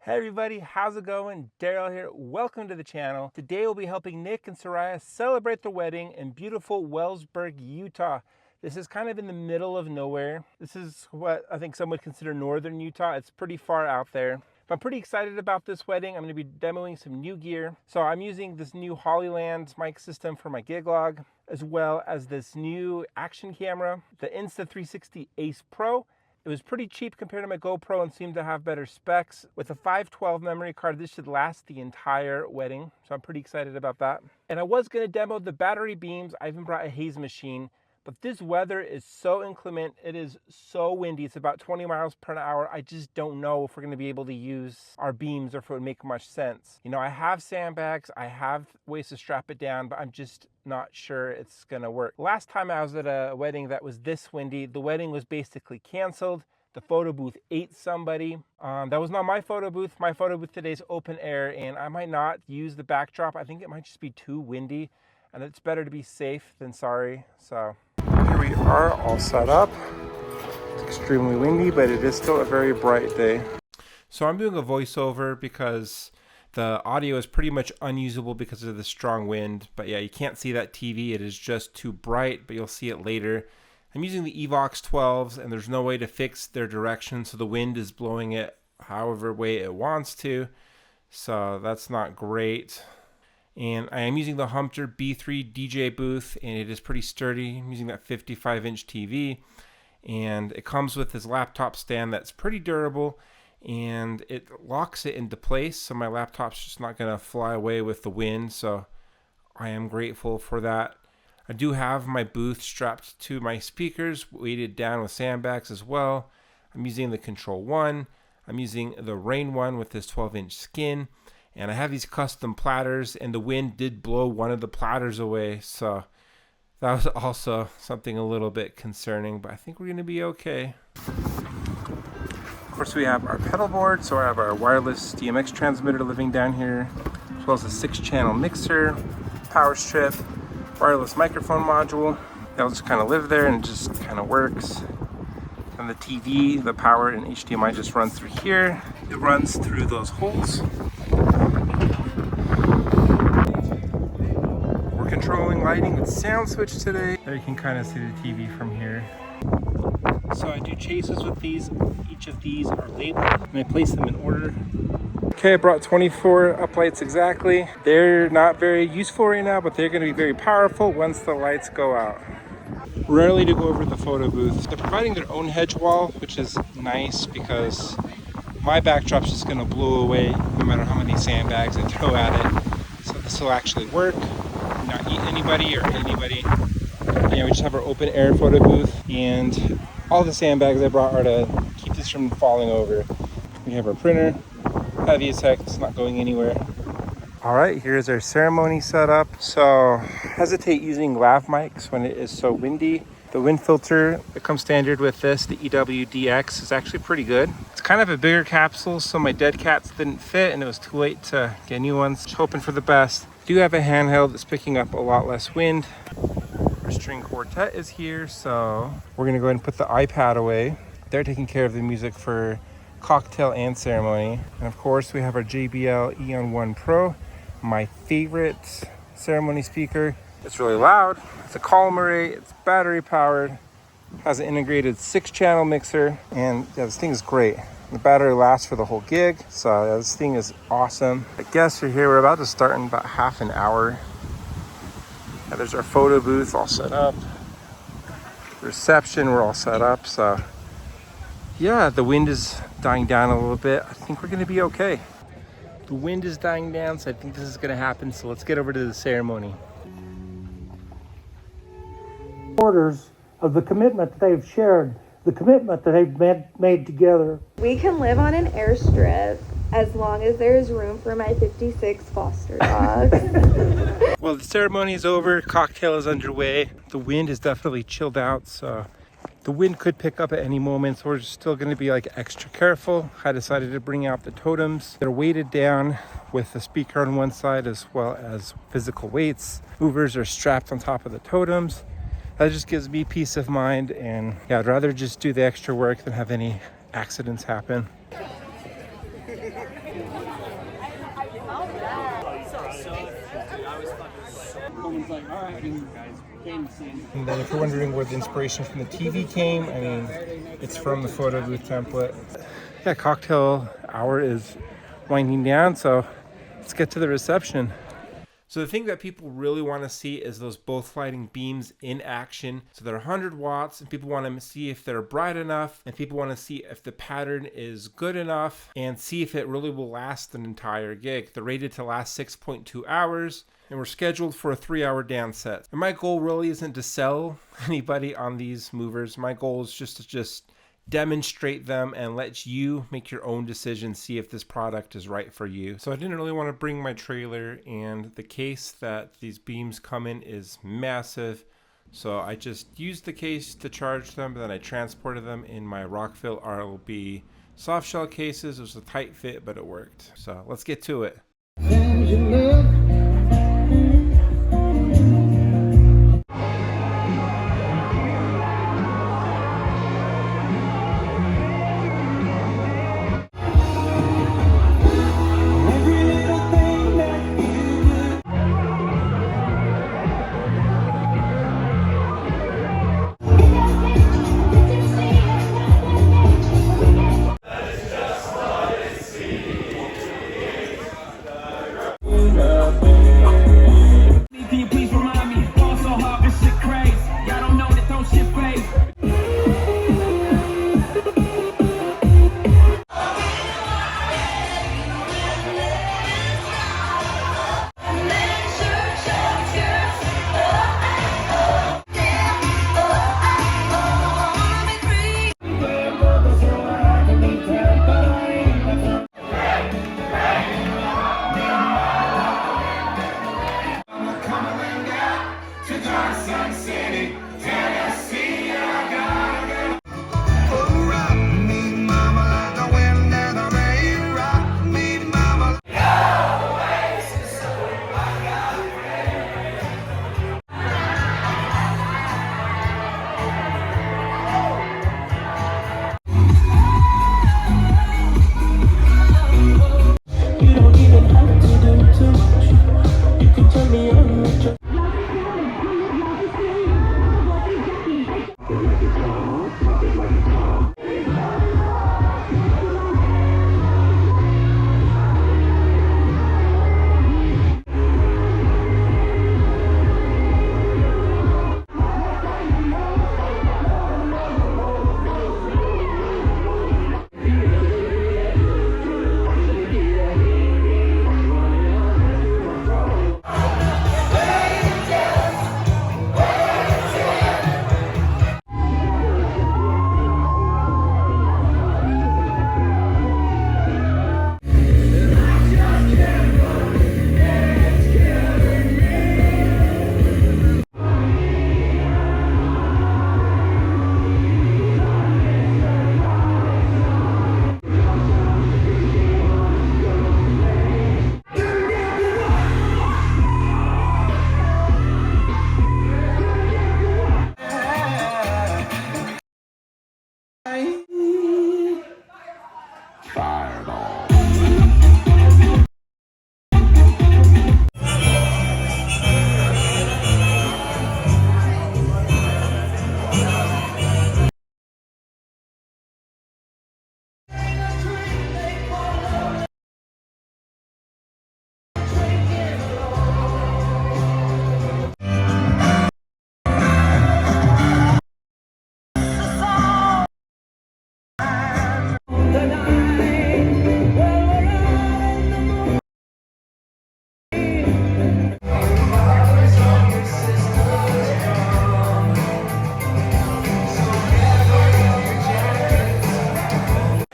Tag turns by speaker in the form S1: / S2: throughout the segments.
S1: Hey everybody, how's it going? Daryl here. Welcome to the channel. Today we'll be helping Nick and Soraya celebrate their wedding in beautiful Wellsburg, Utah. This is kind of in the middle of nowhere. This is what I think some would consider northern Utah. It's pretty far out there. But I'm pretty excited about this wedding. I'm going to be demoing some new gear. So I'm using this new Hollyland mic system for my gig log, as well as this new action camera, the Insta360 Ace Pro. It was pretty cheap compared to my GoPro and seemed to have better specs. With a 512 memory card, this should last the entire wedding. So I'm pretty excited about that. And I was going to demo the battery beams. I even brought a Haze Machine. But this weather is so inclement. It is so windy. It's about 20 miles per hour. I just don't know if we're going to be able to use our beams or if it would make much sense. You know, I have sandbags. I have ways to strap it down, but I'm just not sure it's going to work. Last time I was at a wedding that was this windy, the wedding was basically canceled. The photo booth ate somebody. That was not my photo booth. My photo booth today is open air, and I might not use the backdrop. I think it might just be too windy, and it's better to be safe than sorry. So here we are, all set up. It's extremely windy, but it is still a very bright day. So I'm doing a voiceover because the audio is pretty much unusable because of the strong wind. But yeah, you can't see that TV. It is just too bright, but you'll see it later. I'm using the Evox 12s, and there's no way to fix their direction, so the wind is blowing it however way it wants to. So that's not great. And I am using the Humpter B3 DJ booth, and it is pretty sturdy. I'm using that 55-inch TV, and it comes with this laptop stand that's pretty durable, and it locks it into place, so my laptop's just not going to fly away with the wind, so I am grateful for that. I do have my booth strapped to my speakers, weighted down with sandbags as well. I'm using the Control 1. I'm using the Rain 1 with this 12-inch skin. And I have these custom platters, and the wind did blow one of the platters away, so that was also something a little bit concerning, but I think we're going to be okay. Of course, we have our pedal board, so I have our wireless DMX transmitter living down here, as well as a 6-channel mixer, power strip, wireless microphone module. That'll just kind of live there and it just kind of works. And the TV, the power and HDMI just runs through here. It runs through those holes. We're controlling lighting with SOUNDSWITCH today. There you can kind of see the TV from here. So I do chases with these. Each of these are labeled and I place them in order. Okay, I brought 24 uplights exactly. They're not very useful right now, but they're going to be very powerful once the lights go out. Rarely to go over the photo booth. They're providing their own hedge wall, which is nice because my backdrop's just going to blow away no matter how many sandbags I throw at it. So this will actually work, not eat anybody or hit anybody. Yeah, we just have our open air photo booth, and all the sandbags I brought are to keep this from falling over. We have our printer, heavy as heck, it's not going anywhere. All right, here's our ceremony setup. So hesitate using lav mics when it is so windy. The wind filter that comes standard with this, the EWDX, is actually pretty good. It's kind of a bigger capsule, so my dead cats didn't fit and it was too late to get new ones. Just hoping for the best. Do have a handheld that's picking up a lot less wind. Our string quartet is here, so we're gonna go ahead and put the iPad away. They're taking care of the music for cocktail and ceremony. And of course we have our JBL Eon 1 Pro, my favorite ceremony speaker. It's really loud, it's a column array, it's battery powered, has an integrated 6-channel mixer, and yeah, this thing is great. The battery lasts for the whole gig, so yeah, this thing is awesome. I guess you're here, we're about to start in about half an hour. Yeah, there's our photo booth all set up. Reception, we're all set up, so yeah, the wind is dying down a little bit. I think we're gonna be okay. The wind is dying down, so I think this is gonna happen, so let's get over to the ceremony.
S2: Orders of the commitment that they've shared, the commitment that they've made together.
S3: We can live on an airstrip as long as there is room for my 56 foster dogs.
S1: Well, the ceremony is over, cocktail is underway. The wind is definitely chilled out, so the wind could pick up at any moment, so we're still going to be like extra careful. I decided to bring out the totems. They're weighted down with the speaker on one side as well as physical weights. Movers are strapped on top of the totems. That just gives me peace of mind, and yeah, I'd rather just do the extra work than have any accidents happen. And then if you're wondering where the inspiration from the TV came, I mean, it's from the photo booth template. Yeah, cocktail hour is winding down, so let's get to the reception. So the thing that people really want to see is those both lighting beams in action. So they're 100 watts and people want to see if they're bright enough, and people want to see if the pattern is good enough and see if it really will last an entire gig. They're rated to last 6.2 hours and we're scheduled for a 3-hour dance set. And my goal really isn't to sell anybody on these movers. My goal is just to demonstrate them and let you make your own decision, see if this product is right for you. So I didn't really want to bring my trailer, and the case that these beams come in is massive. So I just used the case to charge them, but then I transported them in my Rockville RLB soft shell cases. It was a tight fit, but it worked. So let's get to it.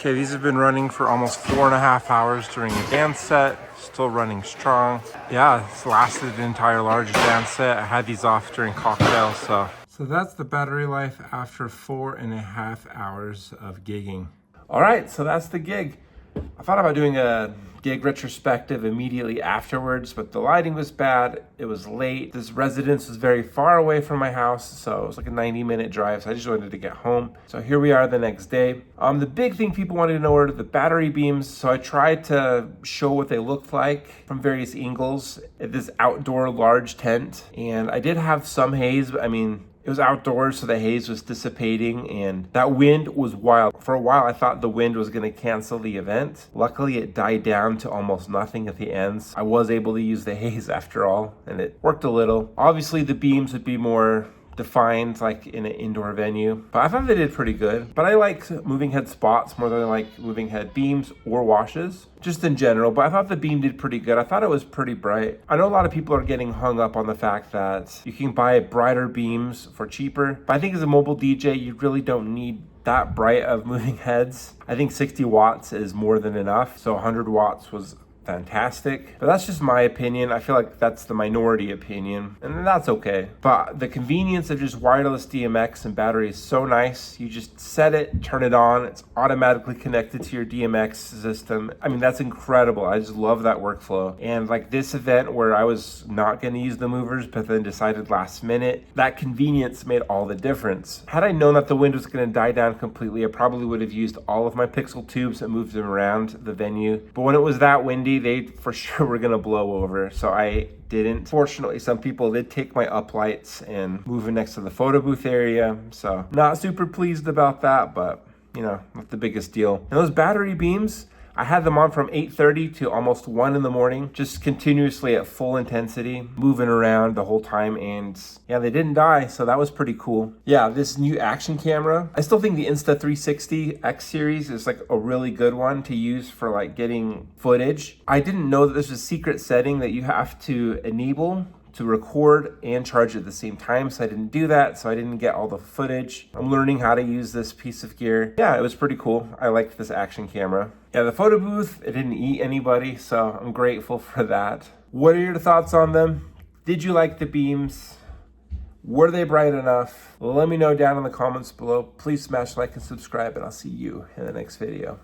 S1: Okay, these have been running for almost 4.5 hours during a dance set, still running strong. Yeah, it's lasted an entire large dance set. I had these off during cocktails, so that's the battery life after 4.5 hours of gigging. All right, so that's the gig. I thought about doing a gig retrospective immediately afterwards, but the lighting was bad. It was late. This residence was very far away from my house, so it was like a 90-minute drive, so I just wanted to get home. So here we are the next day. The big thing people wanted to know were the battery beams, so I tried to show what they looked like from various angles at this outdoor large tent. And I did have some haze, but I mean, it was outdoors, so the haze was dissipating, and that wind was wild. For a while, I thought the wind was going to cancel the event. Luckily, it died down to almost nothing at the ends. I was able to use the haze after all, and it worked a little. Obviously, the beams would be more defined like in an indoor venue, but I thought they did pretty good. But I like moving head spots more than I like moving head beams or washes, just in general. But I thought the beam did pretty good. I thought it was pretty bright. I know a lot of people are getting hung up on the fact that you can buy brighter beams for cheaper, but I think as a mobile DJ, you really don't need that bright of moving heads. I think 60 watts is more than enough, so 100 watts was fantastic. But that's just my opinion. I feel like that's the minority opinion, and that's okay. But the convenience of just wireless DMX and battery is so nice. You just set it, turn it on, it's automatically connected to your DMX system. I mean, that's incredible. I just love that workflow. And like this event where I was not going to use the movers, but then decided last minute, that convenience made all the difference. Had I known that the wind was going to die down completely, I probably would have used all of my pixel tubes and moved them around the venue. But when it was that windy, they for sure were gonna blow over, so I didn't. Fortunately, some people did take my uplights and move it next to the photo booth area, so not super pleased about that, but you know, not the biggest deal. And those battery beams, I had them on from 8:30 to almost 1 in the morning, just continuously at full intensity, moving around the whole time, and yeah, they didn't die, so that was pretty cool. Yeah, this new action camera, I still think the Insta360 X series is like a really good one to use for like getting footage. I didn't know that there's a secret setting that you have to enable to record and charge at the same time, so I didn't do that, so I didn't get all the footage. I'm learning how to use this piece of gear. Yeah, it was pretty cool. I liked this action camera. Yeah, the photo booth, it didn't eat anybody, so I'm grateful for that. What are your thoughts on them? Did you like the beams? Were they bright enough? Let me know down in the comments below. Please smash like and subscribe, and I'll see you in the next video.